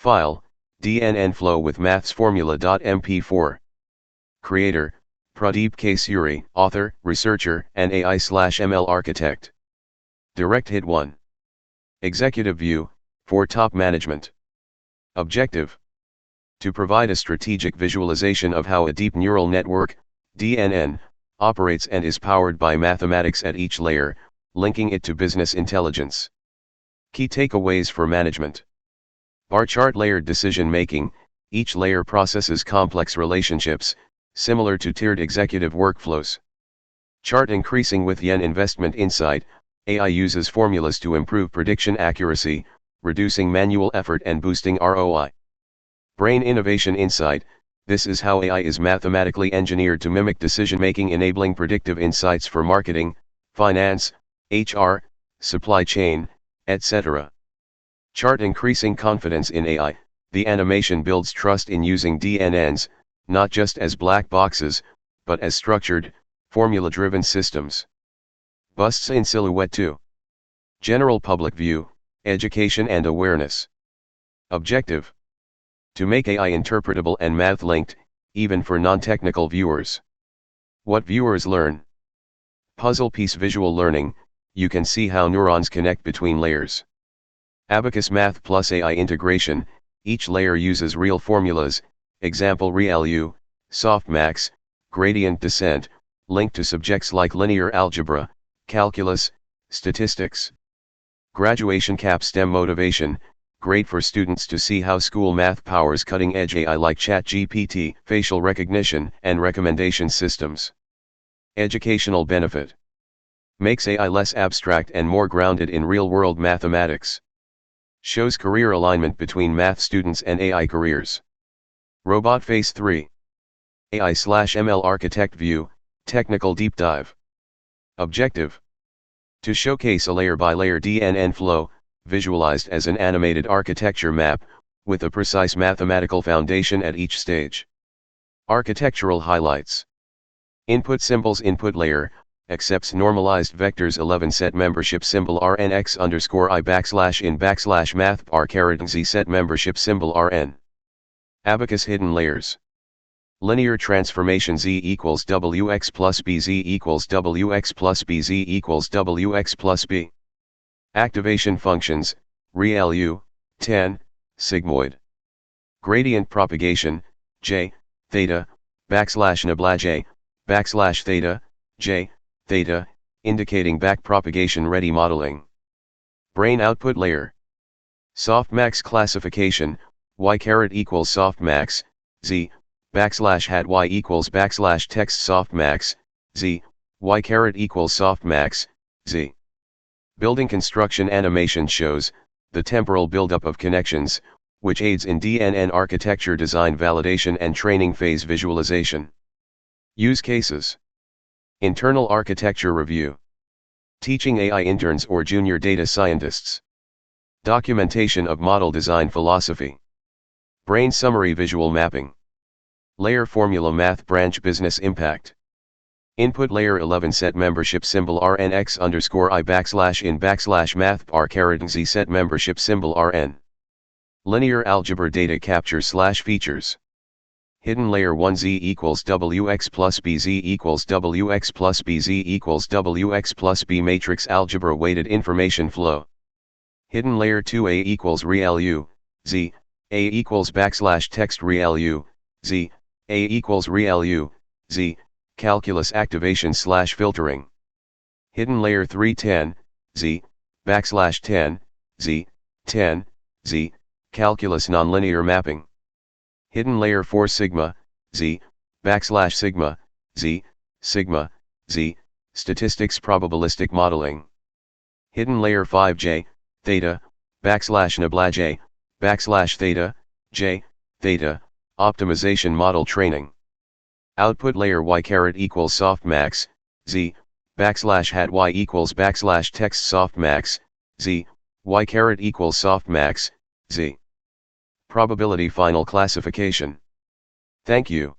File, DNN Flow with Maths Formula.mp4. Creator, Pradeep K. Suri, author, researcher, and AI/ML architect. Direct Hit 1. Executive View, for top management. Objective: to provide a strategic visualization of how a deep neural network, DNN, operates and is powered by mathematics at each layer, linking it to business intelligence. Key takeaways for management. Bar chart layered decision making: each layer processes complex relationships, similar to tiered executive workflows. Chart increasing with yen investment insight: AI uses formulas to improve prediction accuracy, reducing manual effort and boosting ROI. Brain innovation insight: this is how AI is mathematically engineered to mimic decision-making, enabling predictive insights for marketing, finance, HR, supply chain, etc. Chart increasing confidence in AI: the animation builds trust in using DNNs, not just as black boxes, but as structured, formula-driven systems. Busts in Silhouette 2. General public view, education and awareness. Objective: to make AI interpretable and math-linked, even for non-technical viewers. What viewers learn. Puzzle piece visual learning: you can see how neurons connect between layers. Abacus Math plus AI integration: each layer uses real formulas, example ReLU, softmax, gradient descent, linked to subjects like linear algebra, calculus, statistics. Graduation capstone motivation: great for students to see how school math powers cutting-edge AI like ChatGPT, facial recognition, and recommendation systems. Educational benefit: makes AI less abstract and more grounded in real-world mathematics. Shows career alignment between math students and AI careers. Robot Phase 3. AI/ML Architect View, Technical Deep Dive. Objective: to showcase a layer-by-layer DNN flow, visualized as an animated architecture map, with a precise mathematical foundation at each stage. Architectural highlights. Input symbols: input layer accepts normalized vectors 11 set membership symbol RNX_I\in\math bar_z set membership symbol RN. Abacus hidden layers. Linear transformation: z equals wx plus b, z equals wx plus b, z equals wx plus b. Activation functions: ReLU, 10, sigmoid. Gradient propagation: j, theta, \nabla j, \theta, j, theta, indicating back propagation ready modeling. Brain output layer. Softmax classification: y equals softmax, z, \hat y equals \text softmax, z, y equals softmax, z. Building construction animation shows the temporal buildup of connections, which aids in DNN architecture design validation and training phase visualization. Use cases. Internal architecture review. Teaching AI interns or junior data scientists. Documentation of model design philosophy. Brain summary visual mapping. Layer formula math branch business impact. Input layer 11 set membership symbol RNX_I\in\math bar_z set membership symbol RN. Linear algebra data capture / features. Hidden layer 1 z equals wx plus b, z equals wx plus b, z equals wx plus b matrix algebra weighted information flow. Hidden layer 2 a equals ReLU, z, a equals \text ReLU, z, a equals ReLU, z, calculus activation / filtering. Hidden layer 3 10, z, \10, z, 10, z, calculus nonlinear mapping. Hidden layer 4 sigma, z, \sigma, z, sigma, z, statistics probabilistic modeling. Hidden layer 5 j, theta, \nabla j, \theta, j, theta, optimization model training. Output layer y equals softmax, z, \hat y equals \text softmax, z, y equals softmax, z. Probability final classification. Thank you.